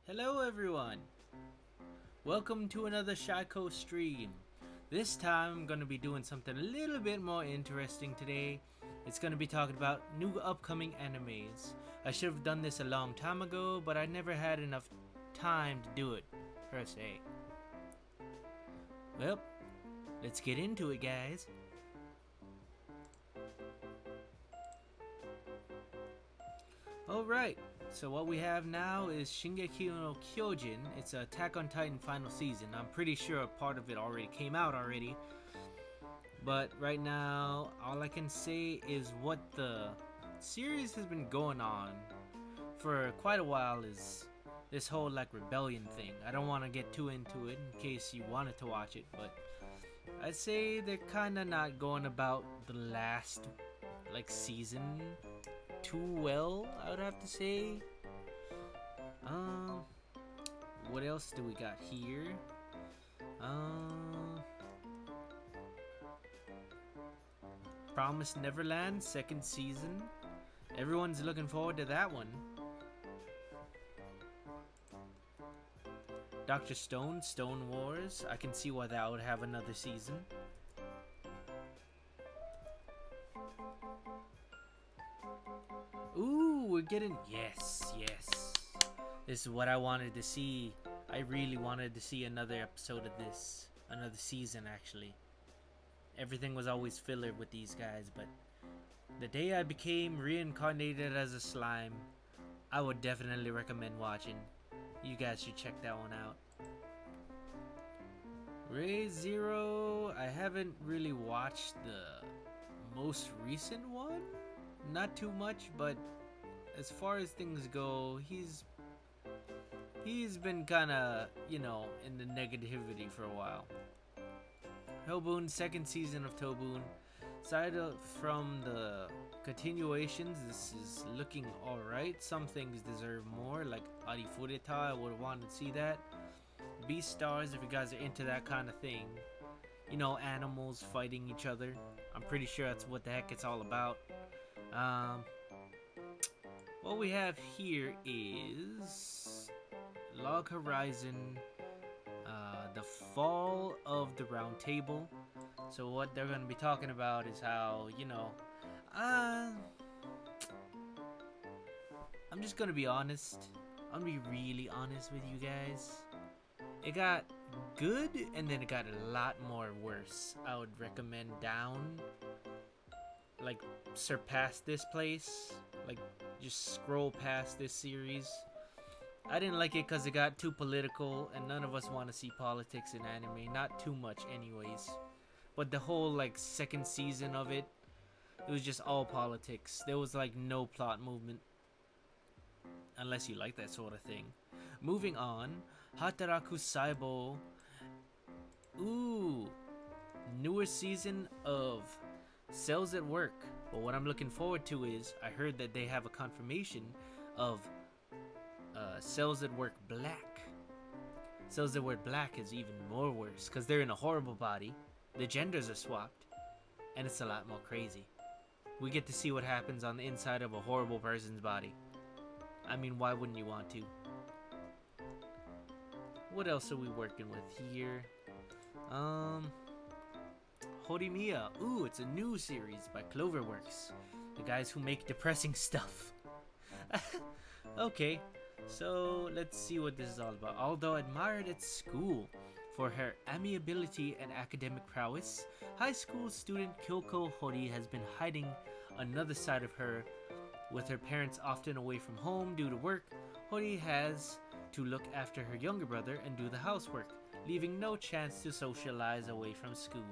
Hello everyone! Welcome to another Shaekou stream. This time I'm going to be doing something a little bit more interesting today. It's going to be talking about new upcoming animes. I should have done this a long time ago, but I never had enough time to do it, per se. Well, let's get into it, guys. Alright, so what we have now is Shingeki no Kyojin. It's Attack on Titan final season. I'm pretty sure a part of it already came out already. But right now, all I can say is what the series has been going on for quite a while is this whole like rebellion thing. I don't want to get too into it in case you wanted to watch it, but I'd say they're kind of not going about the last like season too well, I would have to say. What else do we got here? Promised Neverland second season. Everyone's looking forward to that one. Dr. Stone, Stone Wars. I can see why that would have another season. Ooh, we're getting... Yes. This is what I wanted to see. I really wanted to see another episode of this. Another season, actually. Everything was always filler with these guys, but the day I became reincarnated as a slime, I would definitely recommend watching. You guys should check that one out. Ray Zero, I haven't really watched the most recent one. Not too much, but as far as things go, he's been kind of, in the negativity for a while. Tobun, second season of Tobun. Aside from the continuations, this is looking alright. Some things deserve more, like Arifureta, I would want to see that. Beastars, if you guys are into that kind of thing. Animals fighting each other. I'm pretty sure that's what the heck it's all about. What we have here is Log Horizon, the fall of the Round Table. So what they're going to be talking about is how, I'm just going to be honest. I'm going to be really honest with you guys. It got good and then it got a lot more worse. I would recommend down. Like, surpass this place. Like, just scroll past this series. I didn't like it because it got too political, and none of us want to see politics in anime. Not too much, anyways. But the whole, like, second season of it, it was just all politics. There was, like, no plot movement. Unless you like that sort of thing. Moving on. Hataraku Saibo. Ooh. Newer season of Cells at Work. But what I'm looking forward to is, I heard that they have a confirmation of Cells at Work Black. Cells at Work Black is even more worse because they're in a horrible body, the genders are swapped, and it's a lot more crazy. We get to see what happens on the inside of a horrible person's body. I mean, why wouldn't you want to? What else are we working with here? Horimiya. Ooh, it's a new series by Cloverworks. The guys who make depressing stuff. Okay, so let's see what this is all about. Although admired at school for her amiability and academic prowess, high school student Kyoko Hori has been hiding another side of her. With her parents often away from home due to work, Hori has to look after her younger brother and do the housework, leaving no chance to socialize away from school.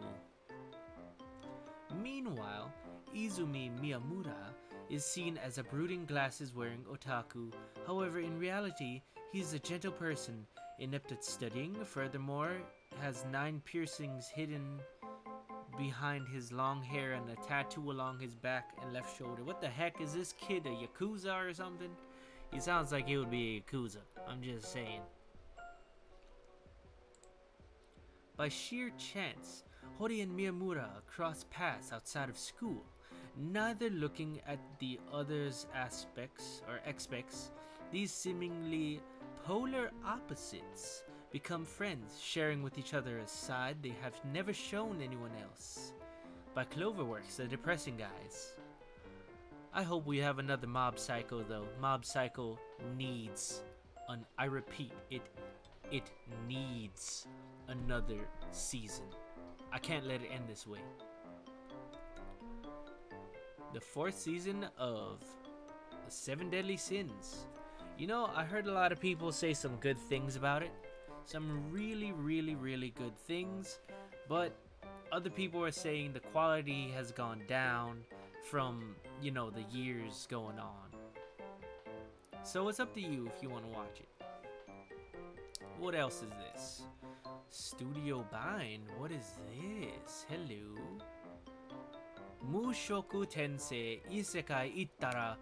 Meanwhile, Izumi Miyamura is seen as a brooding glasses-wearing otaku. However, in reality, he's a gentle person, inept at studying. Furthermore, has 9 piercings hidden behind his long hair and a tattoo along his back and left shoulder. What the heck is this kid, a Yakuza or something? He sounds like he would be a Yakuza. I'm just saying. By sheer chance, Hori and Miyamura cross paths outside of school, neither looking at the other's aspects or expects. These seemingly polar opposites become friends, sharing with each other a side they have never shown anyone else. By Cloverworks, the depressing guys. I hope we have another Mob Psycho though. Mob Psycho needs I repeat, it needs another season. I can't let it end this way. The 4th season of The 7 Deadly Sins. You know, I heard a lot of people say some good things about it. Some really, really, really good things. But other people are saying the quality has gone down from, you know, the years going on. So it's up to you if you want to watch it. What else is this? Studio Bind. What is this? Hello. Mushoku Tensei Isekai Ittara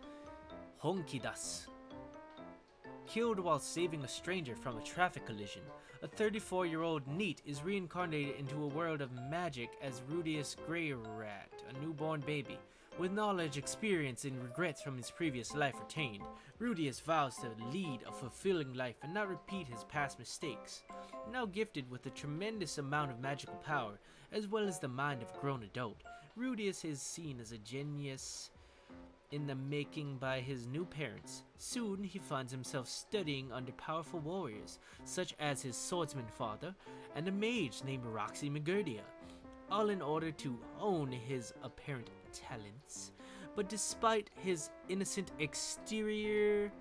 Honki Dasu. Killed while saving a stranger from a traffic collision, a 34-year-old NEET is reincarnated into a world of magic as Rudius Greyrat, a newborn baby. With knowledge, experience, and regrets from his previous life retained, Rudius vows to lead a fulfilling life and not repeat his past mistakes. Now gifted with a tremendous amount of magical power, as well as the mind of a grown adult, Rudius is seen as a genius in the making by his new parents. Soon he finds himself studying under powerful warriors, such as his swordsman father and a mage named Roxy Magurdia, all in order to hone his apparent talents. But despite his innocent exterior,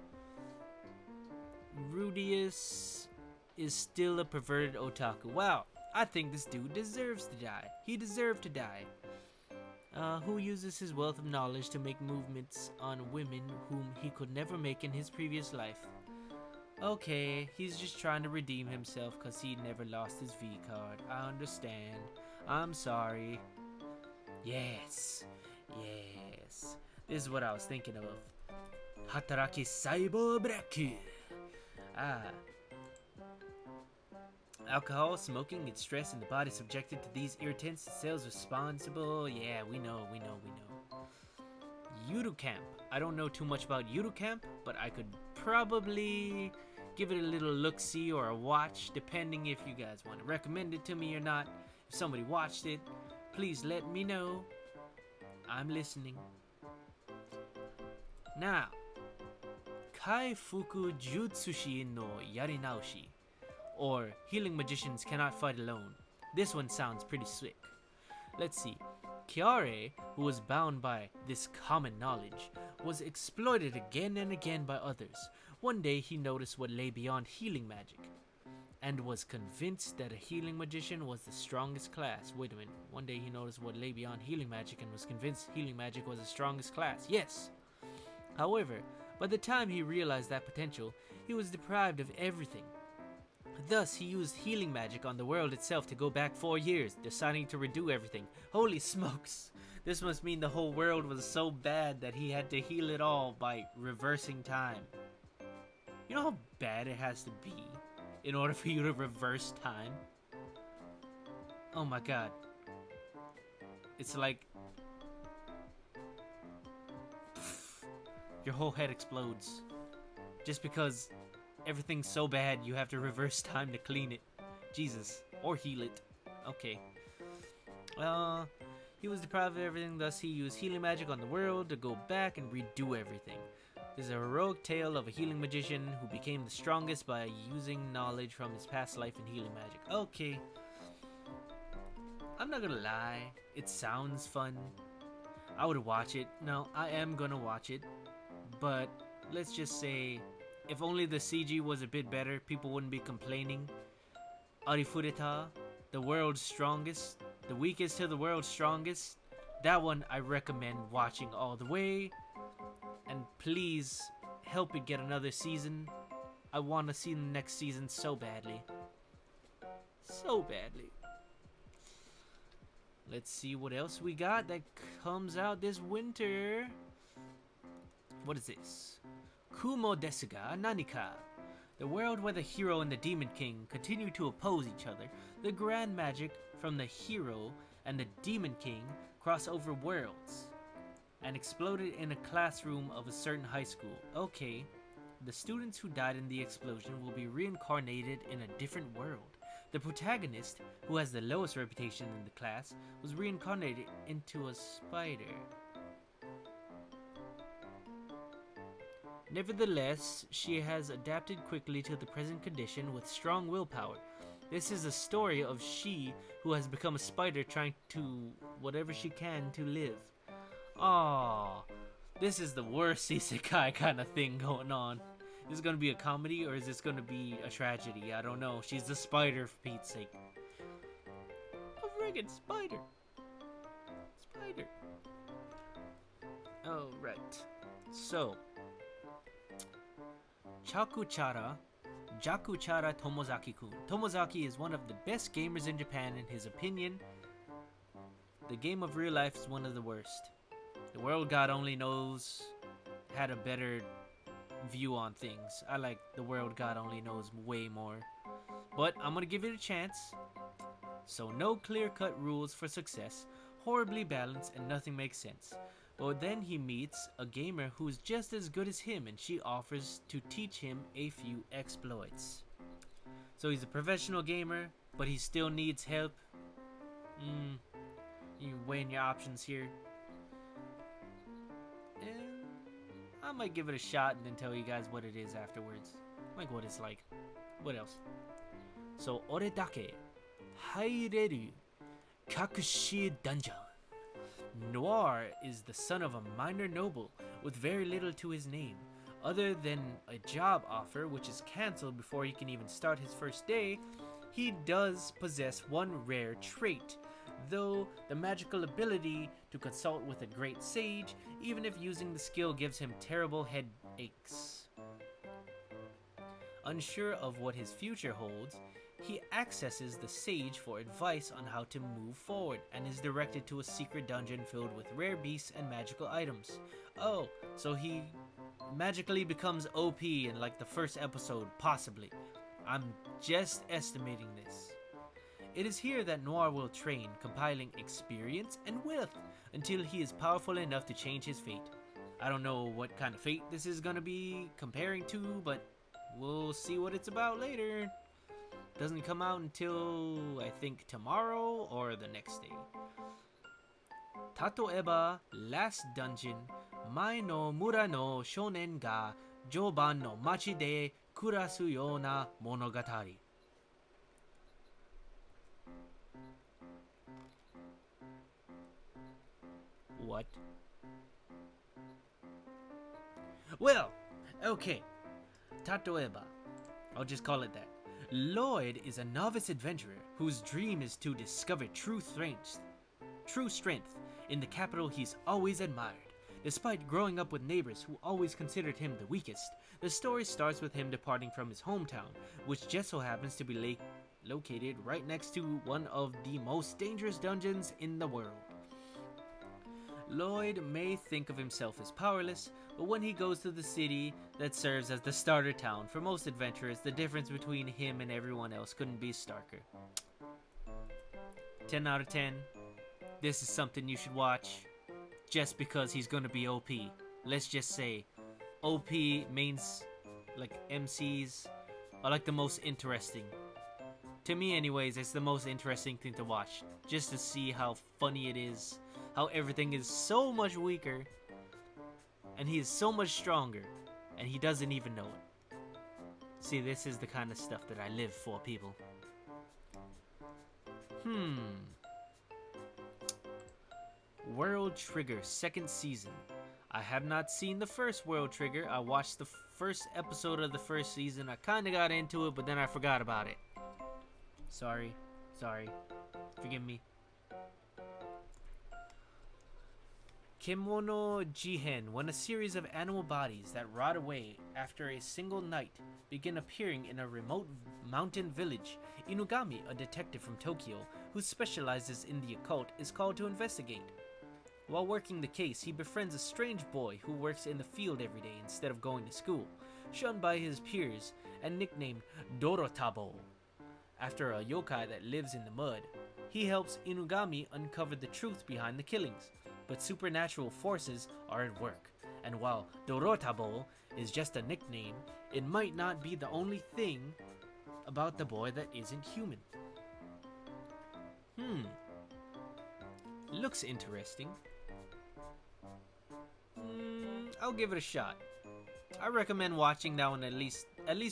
Rudius is still a perverted otaku. Wow, I think this dude deserves to die. He deserved to die. Who uses his wealth of knowledge to make movements on women whom he could never make in his previous life. Okay, he's just trying to redeem himself because he never lost his V card. I understand. I'm sorry. Yes. Yes. This is what I was thinking of. Hataraki Saibo Braku. Alcohol, smoking, and stress in the body subjected to these irritants. The cells responsible. Yeah, we know. Yudu Camp. I don't know too much about Yudu Camp, but I could probably give it a little look-see or a watch, depending if you guys want to recommend it to me or not. If somebody watched it, please let me know. I'm listening. Now, Kaifuku Jutsushi no Yarinaoshi, or Healing Magicians Cannot Fight Alone. This one sounds pretty sick. Let's see. Chiare, who was bound by this common knowledge, was exploited again and again by others. One day he noticed what lay beyond healing magic, and was convinced that a healing magician was the strongest class. Wait a minute. One day he noticed what lay beyond healing magic and was convinced healing magic was the strongest class. Yes! However, by the time he realized that potential, he was deprived of everything. Thus, he used healing magic on the world itself to go back 4 years, deciding to redo everything. Holy smokes! This must mean the whole world was so bad that he had to heal it all by reversing time. You know how bad it has to be in order for you to reverse time? Oh my god. It's like... your whole head explodes. Just because everything's so bad, you have to reverse time to clean it. Jesus. Or heal it. Okay. He was deprived of everything, thus he used healing magic on the world to go back and redo everything. This is a heroic tale of a healing magician who became the strongest by using knowledge from his past life in healing magic. Okay. I'm not gonna lie. It sounds fun. I would watch it. No, I am gonna watch it. But let's just say, if only the CG was a bit better, people wouldn't be complaining. Arifureta, the world's strongest, the weakest to the world's strongest. That one I recommend watching all the way. And please help it get another season. I want to see the next season so badly. So badly. Let's see what else we got that comes out this winter. What is this? Kumo desu ga nanika? The world where the hero and the demon king continue to oppose each other. The grand magic from the hero and the demon king cross over worlds and exploded in a classroom of a certain high school. Okay. The students who died in the explosion will be reincarnated in a different world. The protagonist, who has the lowest reputation in the class, was reincarnated into a spider. Nevertheless, she has adapted quickly to the present condition with strong willpower. This is a story of she who has become a spider trying to whatever she can to live. Aww, this is the worst isekai kind of thing going on. Is this gonna be a comedy or is this gonna be a tragedy? I don't know. She's the spider for Pete's sake. A friggin' spider. Spider. Oh, right. So, Jakuchara Tomozaki-kun. Tomozaki is one of the best gamers in Japan in his opinion. The game of real life is one of the worst. The world God only knows had a better view on things. I like the world God only knows way more. But I'm gonna give it a chance. So no clear-cut rules for success, horribly balanced, and nothing makes sense. But then he meets a gamer who's just as good as him, and she offers to teach him a few exploits. So he's a professional gamer, but he still needs help. You're weighing your options here. And I might give it a shot and then tell you guys what it is afterwards. Like what it's like. What else? So, Ore dake haireru kakushi dungeon. Noir is the son of a minor noble with very little to his name, other than a job offer which is cancelled before he can even start his first day. He does possess one rare trait, though the magical ability to consult with a great sage, even if using the skill gives him terrible headaches. Unsure of what his future holds, he accesses the sage for advice on how to move forward and is directed to a secret dungeon filled with rare beasts and magical items. Oh, so he magically becomes OP in like the first episode, possibly. I'm just estimating this. It is here that Noir will train, compiling experience and wealth until he is powerful enough to change his fate. I don't know what kind of fate this is gonna be comparing to, but we'll see what it's about later. Doesn't come out until, I think, tomorrow or the next day. Tatoeba, last dungeon, Mai no mura no shonen ga jouban no machi de kurasu yona monogatari. What? Well, okay. Tatoeba. I'll just call it that. Lloyd is a novice adventurer whose dream is to discover true strength in the capital he's always admired. Despite growing up with neighbors who always considered him the weakest, the story starts with him departing from his hometown, which just so happens to be located right next to one of the most dangerous dungeons in the world. Lloyd may think of himself as powerless, but when he goes to the city that serves as the starter town for most adventurers, the difference between him and everyone else couldn't be starker. 10 out of 10. This is something you should watch just because he's gonna be OP. Let's just say OP means like MCs are like the most interesting. To me anyways, it's the most interesting thing to watch. Just to see how funny it is, how everything is so much weaker and he is so much stronger and he doesn't even know it. See, this is the kind of stuff that I live for, people. World Trigger second season. I have not seen the first World Trigger. I watched the first episode of the first season. I kinda got into it, but then I forgot about it. Sorry. Forgive me. Kemono Jihen, when a series of animal bodies that rot away after a single night begin appearing in a remote mountain village, Inugami, a detective from Tokyo who specializes in the occult, is called to investigate. While working the case, he befriends a strange boy who works in the field every day instead of going to school, shunned by his peers and nicknamed Dorotabo. After a yokai that lives in the mud, he helps Inugami uncover the truth behind the killings, but supernatural forces are at work, And while Dorotabo is just a nickname, it might not be the only thing about the boy that isn't human. Looks interesting. I'll give it a shot. I recommend watching that one at least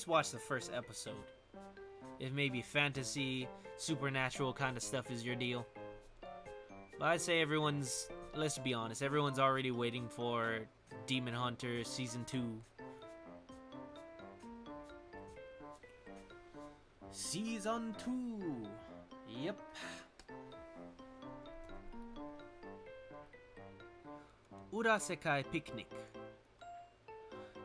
watch the first episode. If maybe fantasy, supernatural kind of stuff is your deal. But I'd say let's be honest, everyone's already waiting for Demon Hunter Season 2. Season 2! Yep. Urasekai Picnic.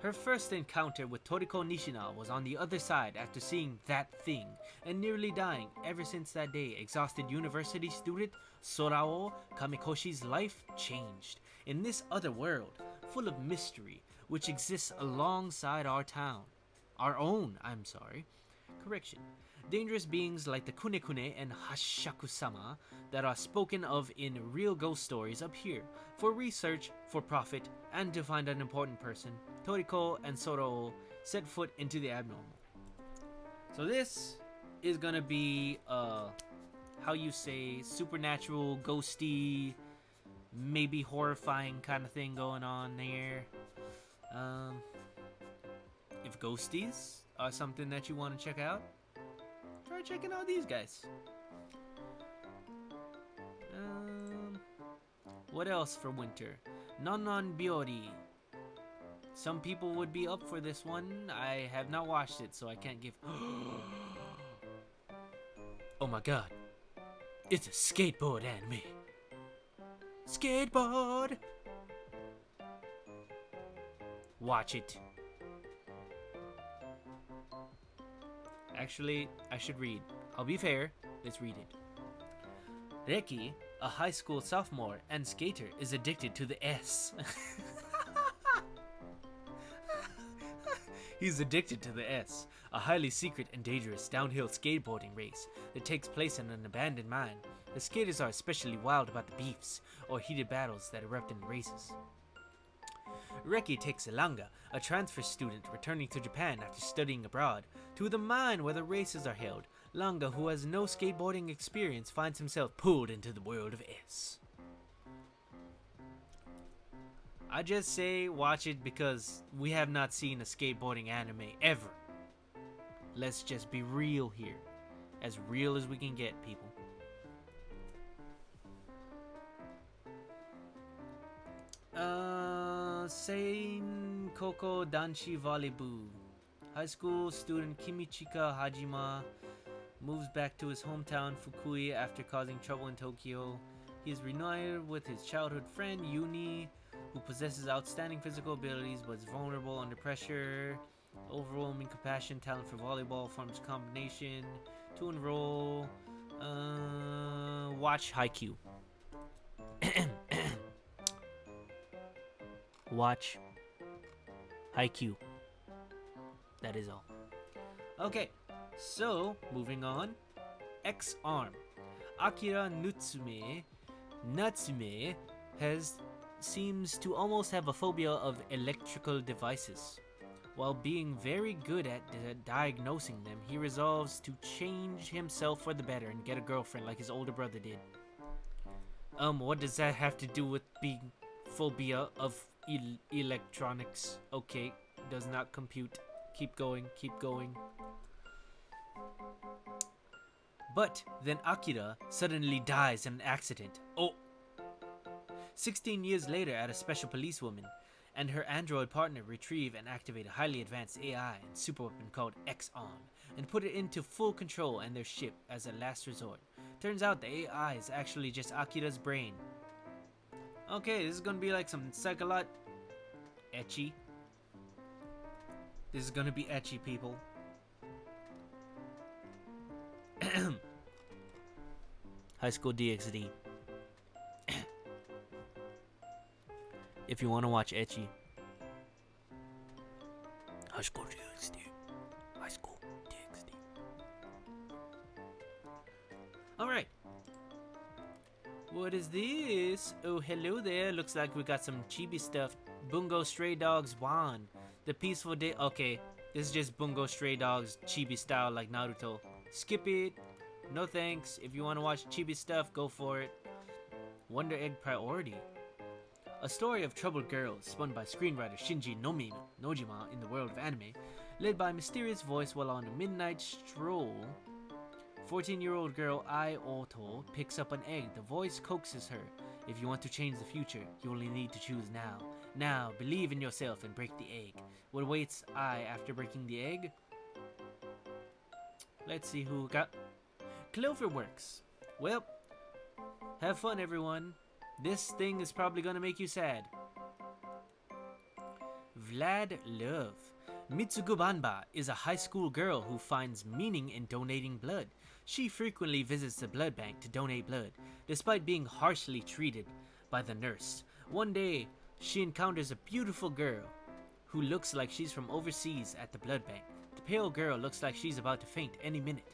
Her first encounter with Toriko Nishina was on the other side after seeing that thing and nearly dying. Ever since that day, exhausted university student Sorao Kamikoshi's life changed in this other world, full of mystery, which exists alongside our own. Correction. Dangerous beings like the Kune-Kune and Hashaku-sama that are spoken of in real ghost stories appear for research, for profit, and to find an important person. Toriko and Sorao set foot into the abnormal. So this is gonna be how you say, supernatural, ghosty, maybe horrifying kind of thing going on there. If ghosties are something that you want to check out, try checking out these guys. What else for winter? Nonon Biori. Some people would be up for this one. I have not watched it, so I can't give... Oh my god. It's a skateboard anime. Skateboard! Watch it. Actually, I should read. I'll be fair. Let's read it. Reki, a high school sophomore and skater, is addicted to the S. He's addicted to the S, a highly secret and dangerous downhill skateboarding race that takes place in an abandoned mine. The skaters are especially wild about the beefs or heated battles that erupt in the races. Reki takes Elanga, a transfer student returning to Japan after studying abroad, to the mine where the races are held. Langa, who has no skateboarding experience, finds himself pulled into the world of S. I just say watch it because we have not seen a skateboarding anime ever. Let's just be real here. As real as we can get, people. Sein Koko Danshi Volleyball. High school student Kimichika Hajima moves back to his hometown Fukui after causing trouble in Tokyo. He is reunited with his childhood friend Yuni, who possesses outstanding physical abilities but is vulnerable under pressure. Overwhelming compassion, talent for volleyball forms a combination to enroll. Watch Haikyuu. Watch Haikyuu. That is all. Okay, so moving on. X-Arm. Akira Natsume seems to almost have a phobia of electrical devices. While being very good at diagnosing them, he resolves to change himself for the better and get a girlfriend like his older brother did. What does that have to do with being phobia of electronics? Okay, does not compute. Keep going, keep going. But then Akira suddenly dies in an accident. 16 years later, at a special policewoman and her android partner retrieve and activate a highly advanced AI and superweapon called X-Arm and put it into full control and their ship as a last resort. Turns out the AI is actually just Akira's brain. Okay, this is gonna be like some ecchi. This is gonna be ecchi, people. High School DxD. If you want to watch ecchi. High School DxD. High School DxD. Alright. What is this? Oh, hello there. Looks like we got some chibi stuff. Bungo Stray Dogs Wand. The peaceful day. Okay, this is just Bungo Stray Dogs chibi style like Naruto. Skip it. No thanks. If you want to watch chibi stuff, go for it. Wonder Egg Priority. A story of troubled girls spun by screenwriter Shinji Nojima in the world of anime, led by a mysterious voice while on a midnight stroll. 14-year-old girl Ai Oto picks up an egg. The voice coaxes her. If you want to change the future, you only need to choose now. Now, believe in yourself and break the egg. What awaits Ai after breaking the egg? Let's see who got... Cloverworks. Well, have fun, everyone. This thing is probably gonna make you sad. Vlad Love. Mitsugu Banba is a high school girl who finds meaning in donating blood. She frequently visits the blood bank to donate blood, despite being harshly treated by the nurse. One day, she encounters a beautiful girl who looks like she's from overseas at the blood bank. The pale girl looks like she's about to faint any minute,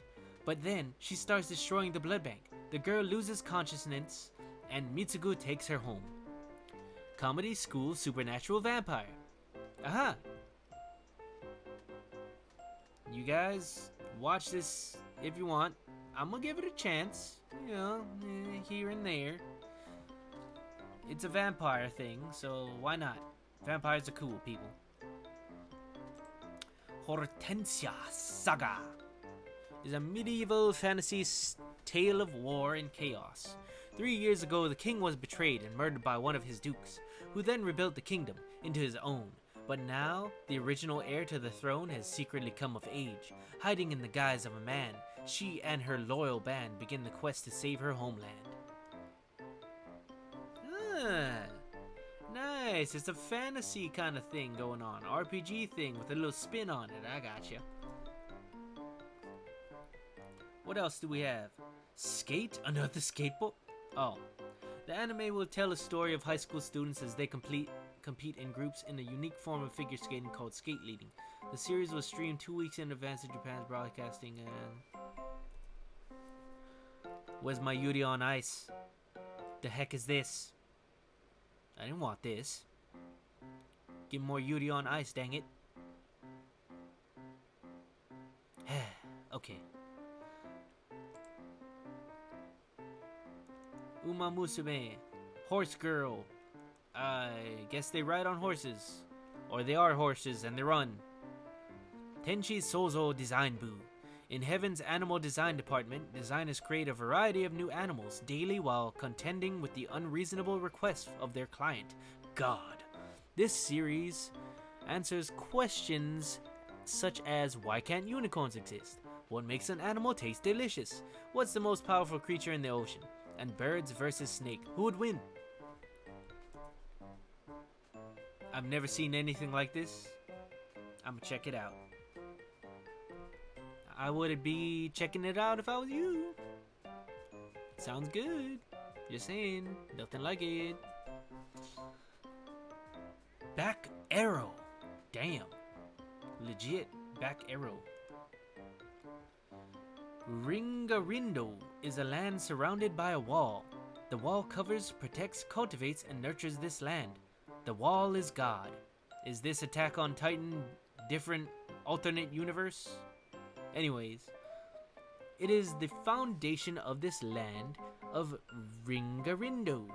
but then she starts destroying the blood bank. The girl loses consciousness, and Mitsugu takes her home. Comedy School Supernatural Vampire. Aha! You guys watch this if you want. I'm gonna give it a chance, you know, here and there. It's a vampire thing, so why not? Vampires are cool, people. Hortensia Saga is a medieval fantasy tale of war and chaos. 3 years ago, the king was betrayed and murdered by one of his dukes, who then rebuilt the kingdom into his own. But now, the original heir to the throne has secretly come of age. Hiding in the guise of a man, she and her loyal band begin the quest to save her homeland. Ah, nice. It's a fantasy kind of thing going on. RPG thing with a little spin on it. I gotcha. What else do we have? Skate? Another skateboard? Oh. The anime will tell a story of high school students as they compete in groups in a unique form of figure skating called skate leading. The series was streamed 2 weeks in advance of Japan's broadcasting and... Where's my Yuri on Ice? The heck is this? I didn't want this. Give more Yuri on Ice, dang it. Okay. Uma Musume. Horse Girl. I guess they ride on horses. Or they are horses and they run. Tenchi Sozo Design Boo. In Heaven's animal design department, designers create a variety of new animals daily while contending with the unreasonable requests of their client, God. This series answers questions such as why can't unicorns exist? What makes an animal taste delicious? What's the most powerful creature in the ocean? And birds versus snake. Who would win? I've never seen anything like this. I'm gonna check it out. I would be checking it out if I was you. Sounds good. Just saying. Nothing like it. Back arrow. Damn. Legit. Back arrow. Ringarindo is a land surrounded by a wall. The wall covers, protects, cultivates, and nurtures this land. The wall is God. Is this Attack on Titan different alternate universe? Anyways, it is the foundation of this land of Ringarindo.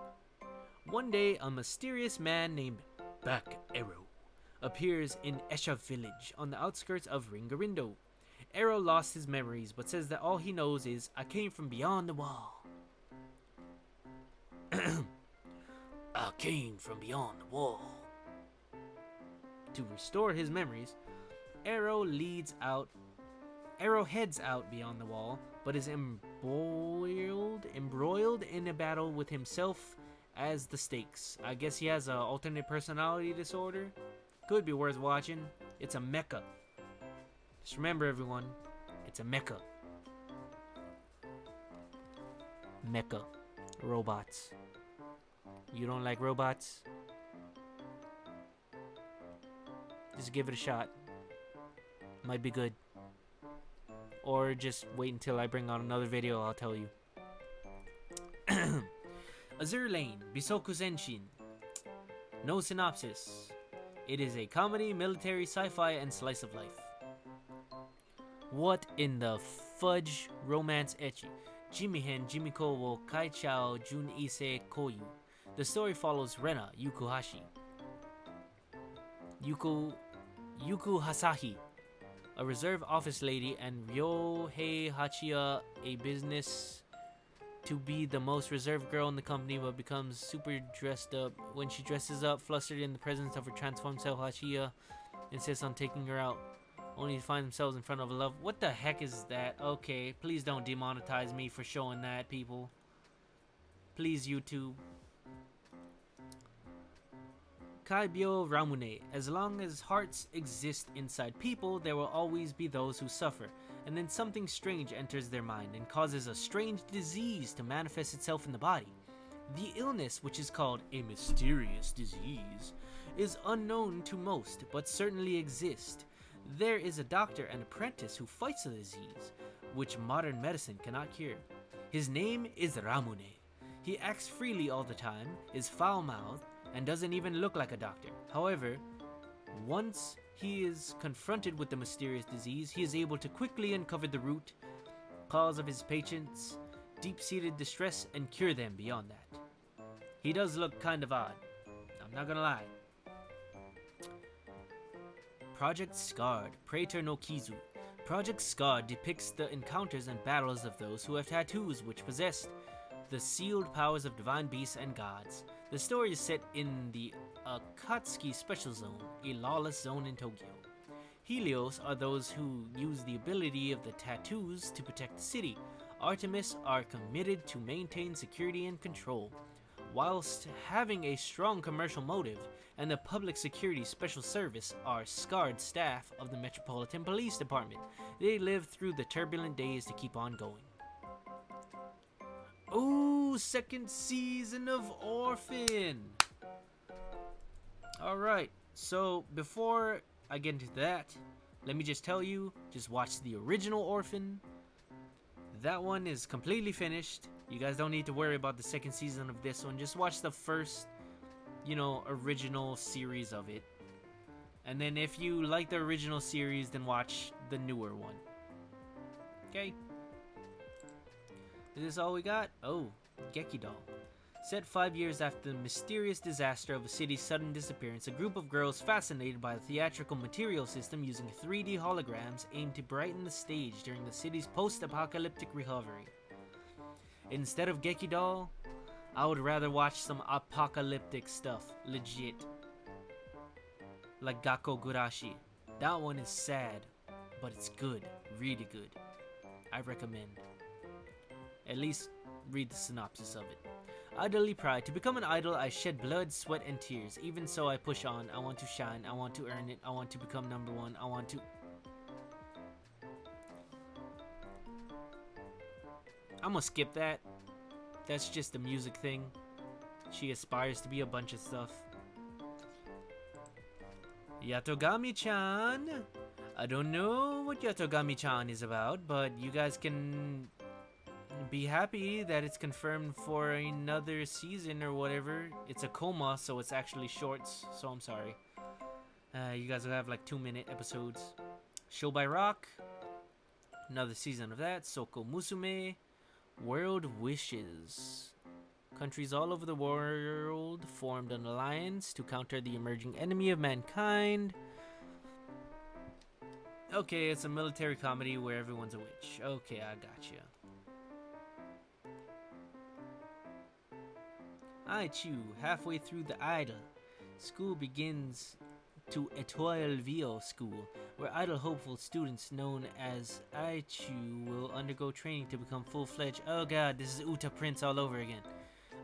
One day, a mysterious man named Back Arrow appears in Esha village on the outskirts of Ringarindo. Arrow lost his memories, but says that all he knows is, I came from beyond the wall. I came from beyond the wall. To restore his memories, Arrow heads out beyond the wall, but is embroiled in a battle with himself as the stakes. I guess he has an alternate personality disorder. Could be worth watching. It's a mecha. Just remember, everyone, it's a mecha. Mecha. Robots. You don't like robots? Just give it a shot. Might be good. Or just wait until I bring out another video, I'll tell you. Azure Lane, Bisoku Zenshin. No synopsis. It is a comedy, military, sci-fi, and slice of life. What in the fudge romance ecchi? Jimihen Jimiko wo Kaichao Jun Ise Koyu. The story follows Rena Yuku Hasahi, a reserve office lady, and Ryohei Hachiya, a business to be the most reserved girl in the company, but becomes super dressed up. When she dresses up, flustered in the presence of her transformed self, Hachiya insists on taking her out, only to find themselves in front of a love. What the heck is that? Okay, please don't demonetize me for showing that, people. Please, YouTube. Kaibyo Ramune. As long as hearts exist inside people, there will always be those who suffer. And then something strange enters their mind and causes a strange disease to manifest itself in the body. The illness, which is called a mysterious disease, is unknown to most, but certainly exists. There is a doctor and apprentice who fights the disease, which modern medicine cannot cure. His name is Ramune. He acts freely all the time, is foul-mouthed, and doesn't even look like a doctor. However, once he is confronted with the mysterious disease, he is able to quickly uncover the root cause of his patient's deep-seated distress and cure them beyond that. He does look kind of odd, I'm not gonna lie. Project Scarred, Praetor no Kizu. Project Scarred depicts the encounters and battles of those who have tattoos which possess the sealed powers of divine beasts and gods. The story is set in the Akatsuki Special Zone, a lawless zone in Tokyo. Helios are those who use the ability of the tattoos to protect the city. Artemis are committed to maintain security and control, whilst having a strong commercial motive, and the Public Security Special Service are scarred staff of the Metropolitan Police Department. They live through the turbulent days to keep on going. Ooh, second season of Orphan. Alright, so before I get into that, let me just tell you, just watch the original Orphan. That one is completely finished. You guys don't need to worry about the second season of this one. Just watch the first, original series of it. And then if you like the original series, then watch the newer one. Okay? Is this all we got? Oh, Gekko Doll. Set 5 years after the mysterious disaster of a city's sudden disappearance, a group of girls fascinated by the theatrical material system using 3D holograms aim to brighten the stage during the city's post-apocalyptic recovery. Instead of Gekko Doll, I would rather watch some apocalyptic stuff, legit. Like Gakko Gurashi. That one is sad, but it's good, really good. I recommend. At least read the synopsis of it. Idly pride. To become an idol, I shed blood, sweat, and tears. Even so, I push on. I want to shine. I want to earn it. I want to become number one. I want to... I'm gonna skip that. That's just a music thing. She aspires to be a bunch of stuff. Yatogami-chan. I don't know what Yatogami-chan is about, but you guys can be happy that it's confirmed for another season or whatever. It's a coma, so it's actually shorts, so I'm sorry. You guys will have like 2-minute episodes. Show by Rock. Another season of that. Soko Musume. World Wishes. Countries all over the world formed an alliance to counter the emerging enemy of mankind. Okay, it's a military comedy where everyone's a witch. Okay, I gotcha. Aichu, halfway through the idol. School begins to Etoile Vio School, where idol hopeful students known as Aichu will undergo training to become full-fledged. Oh god, this is Uta Prince all over again.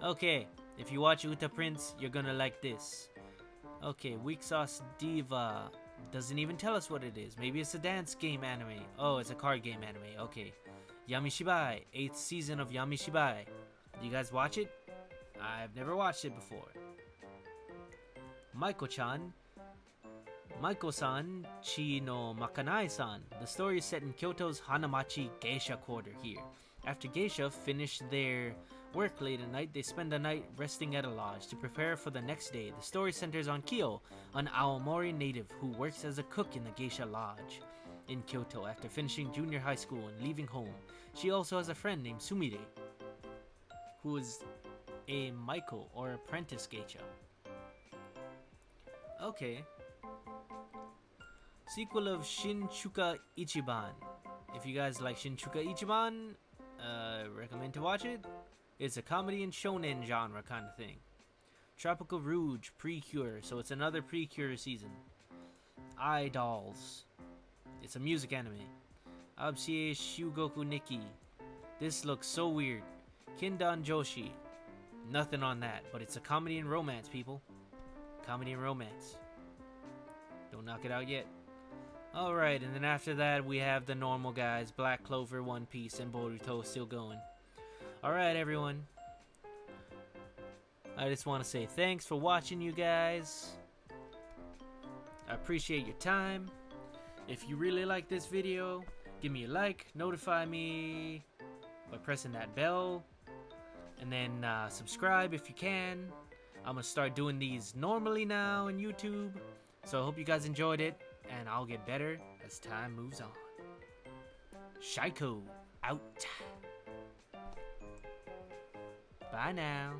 Okay, if you watch Uta Prince, you're gonna like this. Okay, Weak Sauce Diva. Doesn't even tell us what it is. Maybe it's a dance game anime. Oh, it's a card game anime. Okay. Yamishibai. 8th season of Yamishibai. You guys watch it? I've never watched it before. Maiko-chan. Maiko-san Chi no Makanai-san. The story is set in Kyoto's Hanamachi Geisha quarter here. After Geisha finished their Work late at night, they spend the night resting at a lodge to prepare for the next day. The story centers on Kyo, an Aomori native who works as a cook in the Geisha Lodge in Kyoto after finishing junior high school and leaving home. She also has a friend named Sumire, who is a Maiko or apprentice geisha. Okay. Sequel of Shinchuka Ichiban. If you guys like Shinchuka Ichiban, recommend to watch it. It's a comedy and shonen genre kind of thing. Tropical Rouge Precure, so it's another Precure season. Dolls. It's a music anime. Absie Shugoku Nikki. This looks so weird. Kindan Joshi. Nothing on that, but it's a comedy and romance, people. Comedy and romance. Don't knock it out yet. Alright, and then after that we have the normal guys. Black Clover, One Piece, and Boruto still going. Alright, everyone. I just want to say thanks for watching, you guys. I appreciate your time. If you really like this video, give me a like, notify me by pressing that bell, and then subscribe if you can. I'm gonna start doing these normally now on YouTube, so I hope you guys enjoyed it, and I'll get better as time moves on. Shaekou out. Bye now.